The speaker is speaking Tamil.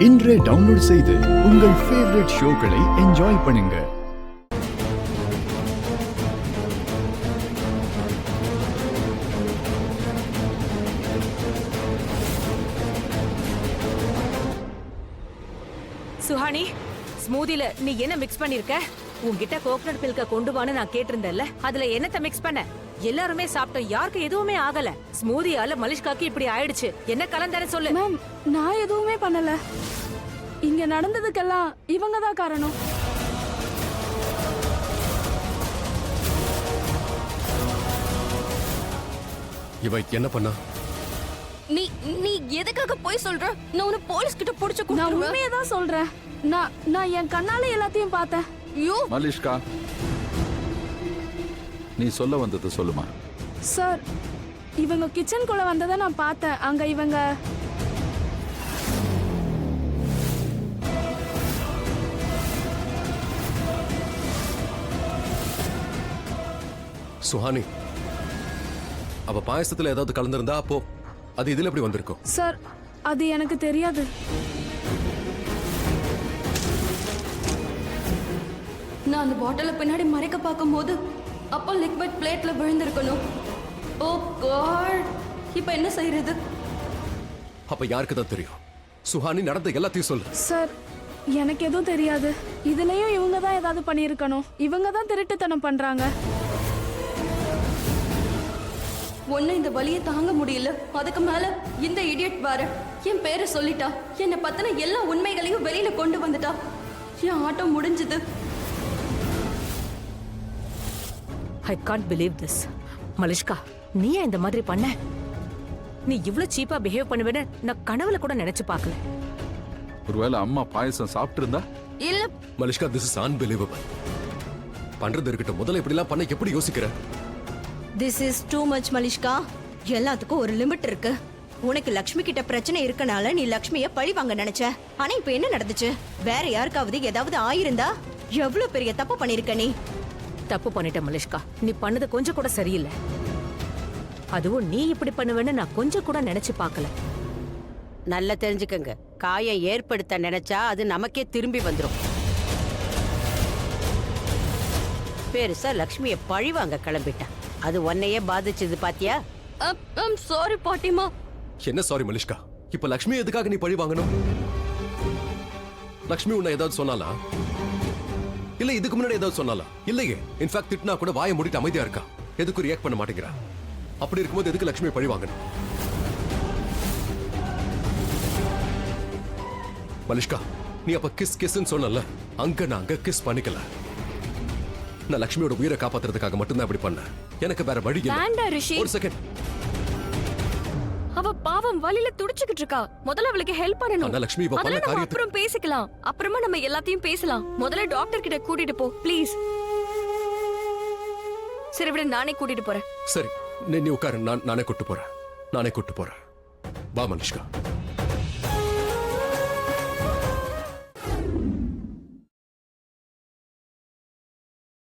இன்றே டவுன்லோட் செய்து உங்கள் ஃபேவரட் ஷோக்களை என்ஜாய் பண்ணுங்க. சுஹானி, ஸ்மூதில நீ என்ன மிக்ஸ் பண்ணிருக்க? உன்கிட்ட கோகனட் மில்க கொண்டு வான்னு நான் கேட்டிருந்தேன்ல, அதுல என்னத்த மிக்ஸ் பண்ண? எல்லாருமே சாப்பிட்டோம், யாருக்கு எதுவுமே ஆகல. ஸ்மூதியால மலிஷ்காக்கு இப்படி ஆயிடுச்சு. என்ன கலந்தானே சொல்லு. மேம், நான் எதுவுமே பண்ணல. இங்க நடந்ததுக்கெல்லாம் இவங்க தான் காரணம். இவ என்ன பண்ணா? நீ நீ எதுக்காக போய் சொல்ற? நான் உன்னை போலீஸ் கிட்ட புடிச்சு நான் கொடுத்துருவேன். உண்மையை தான் சொல்றேன். நான் என் கண்ணால எல்லாத்தையும் பார்த்தேன். ஐயோ மலிஷ்கா, நீ சொல்ல வந்தது சொல்லுமா. சார், இவங்க கிச்சனுக்குள்ள வந்ததை நான் பார்த்தேன். அங்க இவங்க சுஹானி, அவ பாயசத்துல ஏதாவது கலந்திருந்தா அப்போ அது இதுல எப்படி வந்திருக்கும்? சார், அது எனக்கு தெரியாது. நான் அந்த பாட்டில பின்னாடி மறைக்க பார்க்கும்போது அப்போ லிக்விட் பிளேட்ல விழுந்திருக்கணும். ஓ காட், இப்போ என்ன செய்யறது? அப்ப யாருக்கு தான் தெரியும்? சுஹானி, நடந்த எல்லாத்தையும் சொல்லு. சார், எனக்கு எதுவும் தெரியாது. இதுலயும் இவங்க தான் ஏதாவது பண்ணியிருக்கணும். இவங்க தான் திருட்டுத்தனம் பண்றாங்க. ஒண்ணு இந்த வலியை தாங்க முடியல, அதுக்கு மேல இந்த இடியட் வேற என் பேரை சொல்லிட்டா. என்னை பத்தின எல்லா உண்மைகளையும் வெளியில கொண்டு வந்துட்டா. என் ஆட்டம் முடிஞ்சது. I can't believe this. Malishka, நீ ஏன் இந்த மாதிரி பண்ண? நீ இவ்ளோ சீப்பா பிஹேவ் பண்ணுவேன்னு நான் கனவுல கூட நினைச்சு பார்க்கல. ஒருவேளை அம்மா பாயசம் சாப்பிட்டு இருந்தா? இல்ல மலிஷ்கா, திஸ் இஸ் அன்பிலீவபிள். பண்றது இருக்கட்டும், முதல்ல இப்படி எல்லாம் பண்ண எப்படி யோசிக்கிற? This is too much Malishka. எல்லாத்துக்கும் ஒரு லிமிட் இருக்கு. உனக்கு லக்ஷ்மி கிட்ட பிரச்சனை இருக்கனால நீ லக்ஷ்மிய பழி வாங்க நினைச்ச. ஆனா இப்ப என்ன நடந்துச்சு? வேற யாருக்காவது ஏதாவது ஆயிருந்தா எவ்வளவு பெரிய தப்பு பண்ணிருக்க நீ. தப்பு பண்ணிட்ட மலிஷ்கா. நீ பண்ணது கொஞ்சம் கூட சரியில்லை. அதுவும் நீ இப்படி பண்ணுவேன்னு நான் கொஞ்சம் கூட நினைச்சு பார்க்கல. நல்லா தெரிஞ்சுக்கங்க, காயம் ஏற்படுத்த நினைச்சா அது நமக்கே திரும்பி வந்துடும். பெருசா லக்ஷ்மிய பழிவாங்க கிளம்பிட்டா. அது உன்னையே பாதிச்சது பாத்தியா? சாரி பாட்டிமா. என்ன சாரி மலிஷ்கா? இப்ப லக்ஷ்மி எதுக்காக நீ பழி வாங்கணும்? லக்ஷ்மி உன்னை ஏதாவது சொன்னாலா? இல்ல இதுக்கு முன்னாடி ஏதாவது சொன்னாலா? இல்லையே. இன்ஃபேக்ட் திட்டினா கூட வாயை மூடிட்டு அமைதியா இருக்கா. எதுக்கு ரியாக்ட் பண்ண மாட்டேங்கிறா? அப்படி இருக்கும்போது எதுக்கு லக்ஷ்மி பழி வாங்கணும்? மலிஷ்கா, நீ அப்ப கிஸ் கிஸ்ன்னு சொன்னல, அங்க நான் அங்க கிஸ் பண்ணிக்கல. நான் லக்ஷ்மியோட உயிரை காப்பாத்துறதுக்காக மட்டும்தான் அப்படி பண்ணேன். எனக்கு வேற வழி இல்ல. வேண்டாம் ரிஷி. ஒரு செகண்ட். அவ பாவம் வலியில துடிச்சுக்கிட்டு இருக்கா. முதல்ல அவளுக்கு ஹெல்ப் பண்ணணும். ஆனா லக்ஷ்மி இப்ப பண்ண அதெல்லாம் நம்ம காரியத்தை அப்புறம் பேசிக்கலாம். அப்புறமா நம்ம எல்லாத்தையும் பேசலாம். முதல்ல டாக்டர் கிட்ட கூட்டிட்டு போ ப்ளீஸ். சரி விட, நானே கூட்டிட்டு போறேன். சரி, நீ உட்காரு. நானே கூட்டு போறேன். வா மனுஷ்கா.